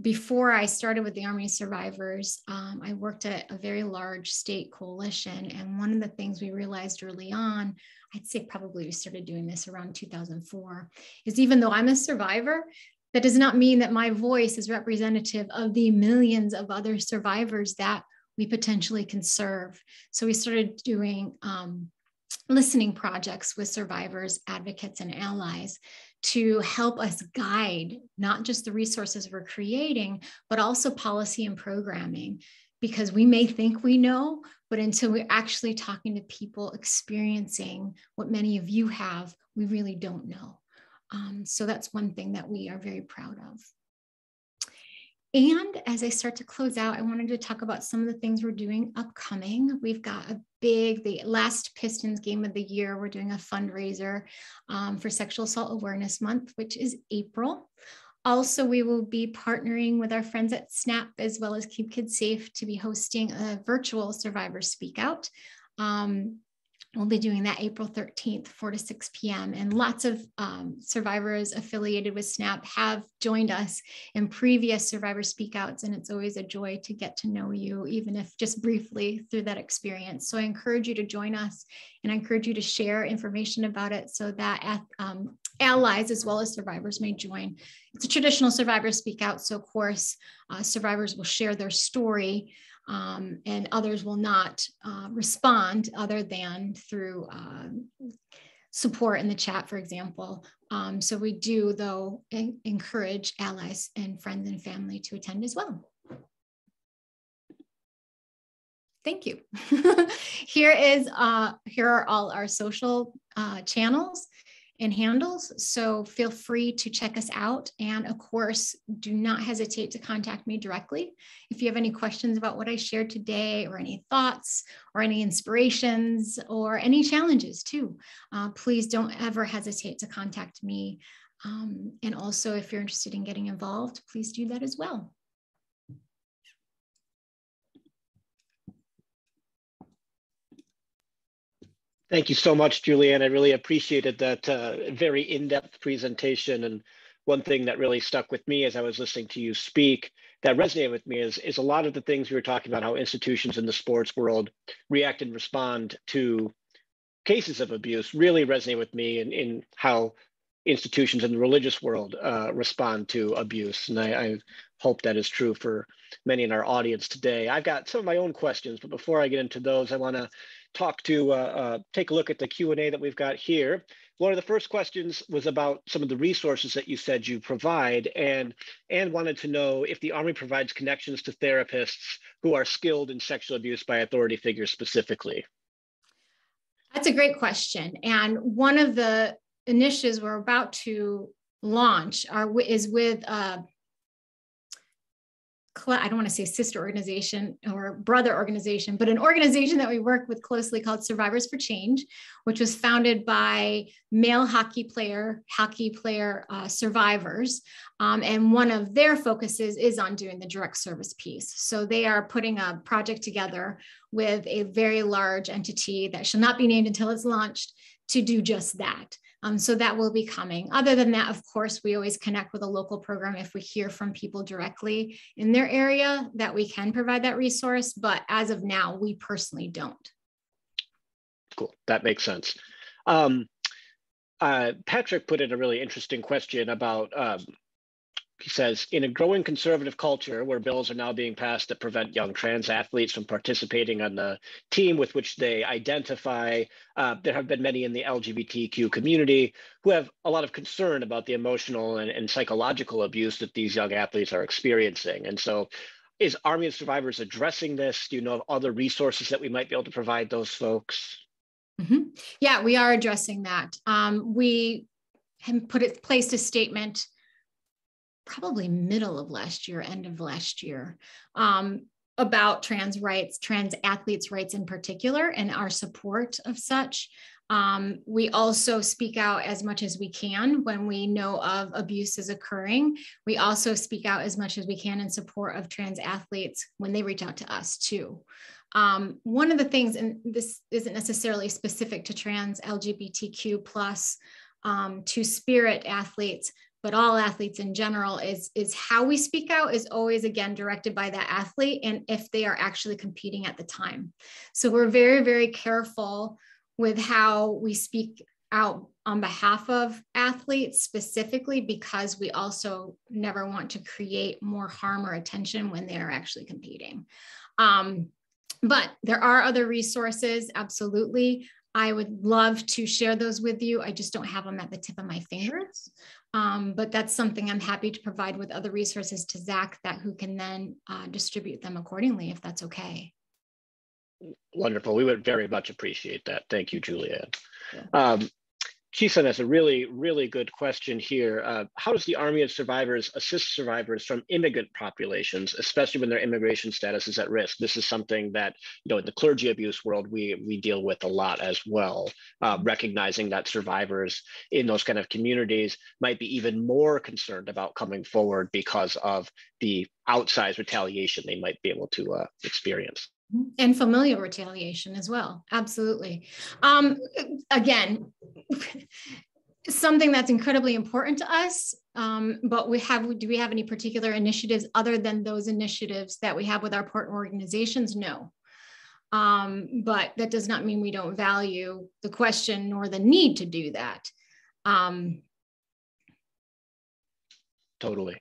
Before I started with the Army of Survivors, I worked at a very large state coalition. And one of the things we realized early on, I'd say probably we started doing this around 2004, is even though I'm a survivor, that does not mean that my voice is representative of the millions of other survivors that we potentially can serve. So we started doing listening projects with survivors, advocates, and allies to help us guide not just the resources we're creating, but also policy and programming, because we may think we know, but until we're actually talking to people experiencing what many of you have, we really don't know. So that's one thing that we are very proud of. And as I start to close out, I wanted to talk about some of the things we're doing upcoming. We've got the last Pistons game of the year. We're doing a fundraiser for Sexual Assault Awareness Month, which is April. Also, we will be partnering with our friends at SNAP as well as Keep Kids Safe to be hosting a virtual Survivor Speak Out. We'll be doing that April 13th, 4 to 6 p.m. And lots of survivors affiliated with SNAP have joined us in previous Survivor Speak Outs, and it's always a joy to get to know you, even if just briefly through that experience. So I encourage you to join us, and I encourage you to share information about it so that allies as well as survivors may join. It's a traditional Survivor Speak Out, so of course, survivors will share their story, and others will not respond other than through support in the chat, for example. So we do, though, encourage allies and friends and family to attend as well. Thank you. Here are all our social channels and handles. So feel free to check us out. And of course, do not hesitate to contact me directly. If you have any questions about what I shared today, or any thoughts or any inspirations or any challenges too, please don't ever hesitate to contact me. And also, if you're interested in getting involved, please do that as well. Thank you so much, Julianne. I really appreciated that very in-depth presentation. And one thing that really stuck with me as I was listening to you speak, that resonated with me is a lot of the things we were talking about, how institutions in the sports world react and respond to cases of abuse, really resonate with me in how institutions in the religious world respond to abuse. And I hope that is true for many in our audience today. I've got some of my own questions, but before I get into those, I want to take a look at the Q&A that we've got here. One of the first questions was about some of the resources that you said you provide, and Ann wanted to know if the Army provides connections to therapists who are skilled in sexual abuse by authority figures specifically. That's a great question. And one of the initiatives we're about to launch is with I don't want to say sister organization or brother organization, but an organization that we work with closely called Survivors for Change, which was founded by male hockey player survivors. And one of their focuses is on doing the direct service piece. So they are putting a project together with a very large entity that shall not be named until it's launched to do just that. So that will be coming. Other than that, of course, we always connect with a local program if we hear from people directly in their area that we can provide that resource. But as of now, we personally don't. Cool, that makes sense. Patrick put in a really interesting question about, he says, in a growing conservative culture where bills are now being passed that prevent young trans athletes from participating on the team with which they identify, there have been many in the LGBTQ community who have a lot of concern about the emotional and psychological abuse that these young athletes are experiencing. And so is Army of Survivors addressing this? Do you know of other resources that we might be able to provide those folks? Mm-hmm. Yeah, we are addressing that. We have placed a statement probably middle of last year, end of last year, about trans rights, trans athletes' rights in particular, and our support of such. We also speak out as much as we can when we know of abuses occurring. We also speak out as much as we can in support of trans athletes when they reach out to us too. One of the things, and this isn't necessarily specific to trans LGBTQ plus two-spirit athletes, but all athletes in general, is how we speak out is always, again, directed by that athlete and if they are actually competing at the time. So we're very, very careful with how we speak out on behalf of athletes specifically, because we also never want to create more harm or attention when they are actually competing. But there are other resources, absolutely. I would love to share those with you. I just don't have them at the tip of my fingers. But that's something I'm happy to provide with other resources to Zach, who can then distribute them accordingly, if that's okay. Wonderful. We would very much appreciate that. Thank you, Julianne. Yeah. Chisan has a really, really good question here. How does the Army of Survivors assist survivors from immigrant populations, especially when their immigration status is at risk? This is something that, in the clergy abuse world, we deal with a lot as well, recognizing that survivors in those kind of communities might be even more concerned about coming forward because of the outsized retaliation they might be able to experience. And familial retaliation as well. Absolutely. Again, something that's incredibly important to us, but do we have any particular initiatives other than those initiatives that we have with our partner organizations? No. But that does not mean we don't value the question nor the need to do that. Totally.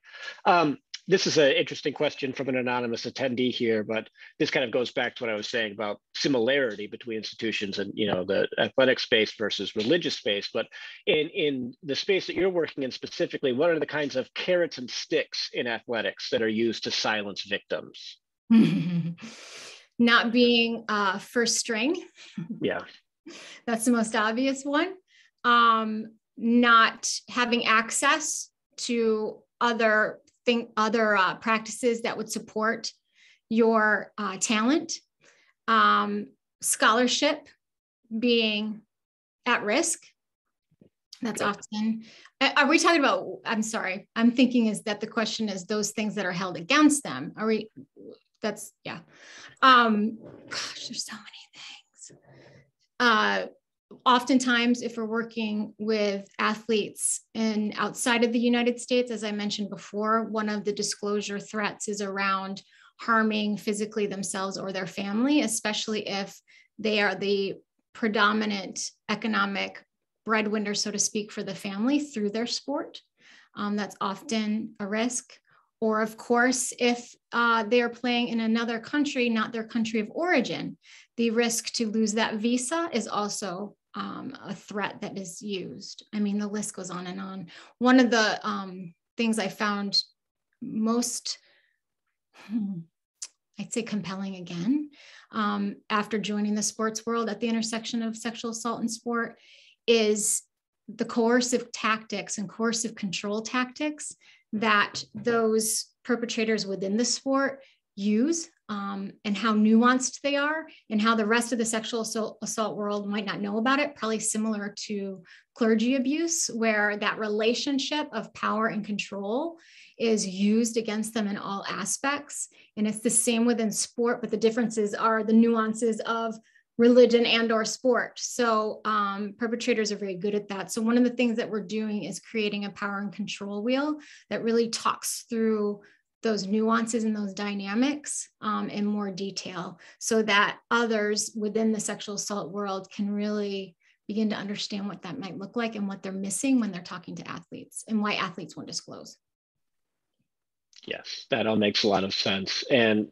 This is an interesting question from an anonymous attendee here, but this kind of goes back to what I was saying about similarity between institutions and, the athletic space versus religious space. But in the space that you're working in specifically, what are the kinds of carrots and sticks in athletics that are used to silence victims? Not being first string. Yeah. That's the most obvious one. Not having access to other practices that would support your talent, scholarship being at risk. That's often, are we talking about, I'm sorry, I'm thinking is that the question is those things that are held against them. Are we, that's, yeah. Gosh, there's so many things. Oftentimes, if we're working with athletes outside of the United States, as I mentioned before, one of the disclosure threats is around harming physically themselves or their family, especially if they are the predominant economic breadwinner, so to speak, for the family through their sport. That's often a risk. Or of course, if they are playing in another country, not their country of origin, the risk to lose that visa is also a threat that is used. I mean, the list goes on and on. One of the things I found most, I'd say compelling again, after joining the sports world at the intersection of sexual assault and sport is the coercive tactics and coercive control tactics that those perpetrators within the sport use, and how nuanced they are, and how the rest of the sexual assault world might not know about it, probably similar to clergy abuse, where that relationship of power and control is used against them in all aspects. And it's the same within sport, but the differences are the nuances of religion and or sport. So perpetrators are very good at that. So one of the things that we're doing is creating a power and control wheel that really talks through those nuances and those dynamics in more detail, so that others within the sexual assault world can really begin to understand what that might look like and what they're missing when they're talking to athletes and why athletes won't disclose. Yes, that all makes a lot of sense. And,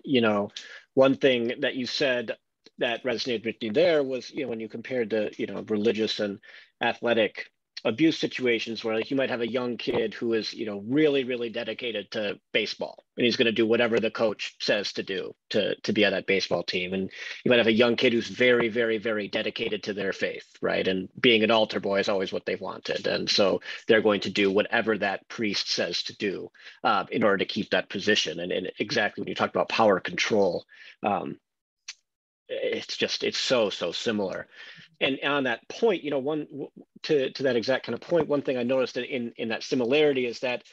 one thing that you said that resonated with me there was, when you compared the, religious and athletic abuse situations where you might have a young kid who is, really, really dedicated to baseball, and he's going to do whatever the coach says to do to be on that baseball team. And you might have a young kid who's very, very, very dedicated to their faith, right? And being an altar boy is always what they've wanted. And so they're going to do whatever that priest says to do in order to keep that position. And exactly when you talk about power control, it's so similar. And on that point, to that exact kind of point, one thing I noticed in that similarity is that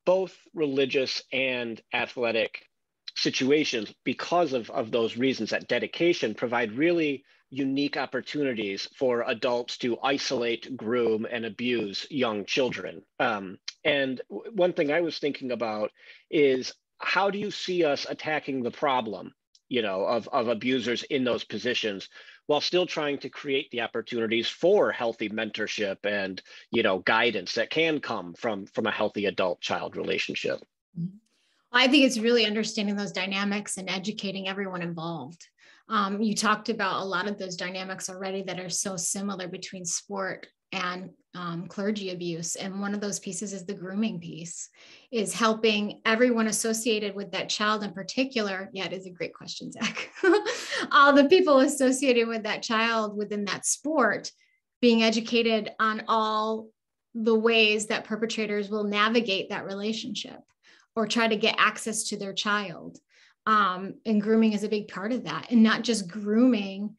both religious and athletic situations, because of those reasons, that dedication, provide really unique opportunities for adults to isolate, groom, and abuse young children. And one thing I was thinking about is, how do you see us attacking the problem, of abusers in those positions, while still trying to create the opportunities for healthy mentorship and, guidance that can come from a healthy adult-child relationship? I think it's really understanding those dynamics and educating everyone involved. You talked about a lot of those dynamics already that are so similar between sport and clergy abuse. And one of those pieces is the grooming piece, is helping everyone associated with that child in particular. Yeah, it is a great question, Zach. All the people associated with that child within that sport being educated on all the ways that perpetrators will navigate that relationship or try to get access to their child. And grooming is a big part of that. And not just grooming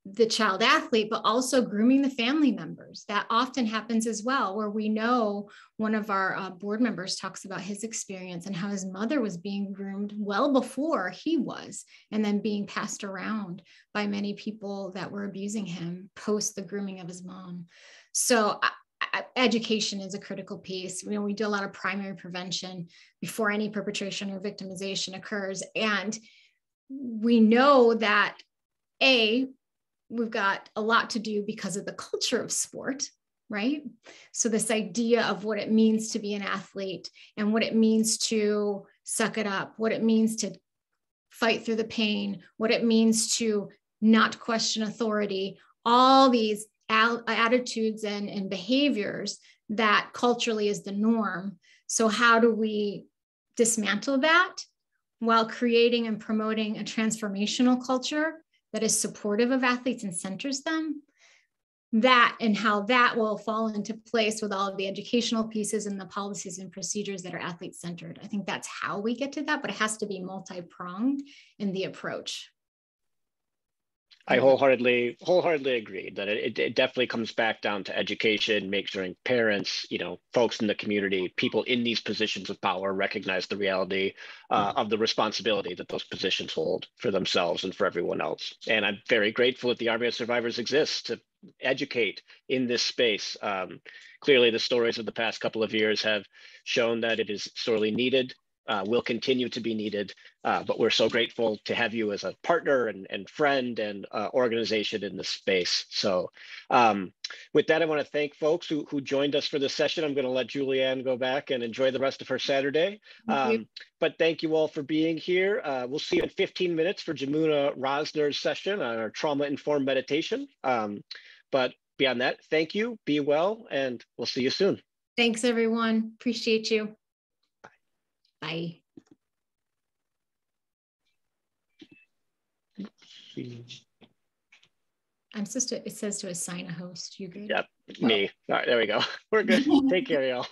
the child athlete, but also grooming the family members. That often happens as well, where we know one of our board members talks about his experience and how his mother was being groomed well before he was, and then being passed around by many people that were abusing him post the grooming of his mom. So education is a critical piece. You know, we do a lot of primary prevention before any perpetration or victimization occurs. And we know that we've got a lot to do because of the culture of sport, right? So this idea of what it means to be an athlete and what it means to suck it up, what it means to fight through the pain, what it means to not question authority, all these attitudes and behaviors that culturally is the norm. So how do we dismantle that while creating and promoting a transformational culture that is supportive of athletes and centers them? That and how that will fall into place with all of the educational pieces and the policies and procedures that are athlete centered. I think that's how we get to that, but it has to be multi-pronged in the approach. I wholeheartedly agree that it definitely comes back down to education, make sure parents, you know, folks in the community, people in these positions of power recognize the reality of the responsibility that those positions hold for themselves and for everyone else. And I'm very grateful that the Army of Survivors exists to educate in this space. Clearly, the stories of the past couple of years have shown that it is sorely needed. Will continue to be needed, but we're so grateful to have you as a partner and friend and organization in this space. So with that, I want to thank folks who joined us for this session. I'm going to let Julianne go back and enjoy the rest of her Saturday. But thank you all for being here. We'll see you in 15 minutes for Jamuna Rosner's session on our trauma-informed meditation. But beyond that, thank you, be well, and we'll see you soon. Thanks, everyone. Appreciate you. Bye. I'm supposed to, it says to assign a host. You good? Yep, me. All right, there we go. We're good. Take care, y'all.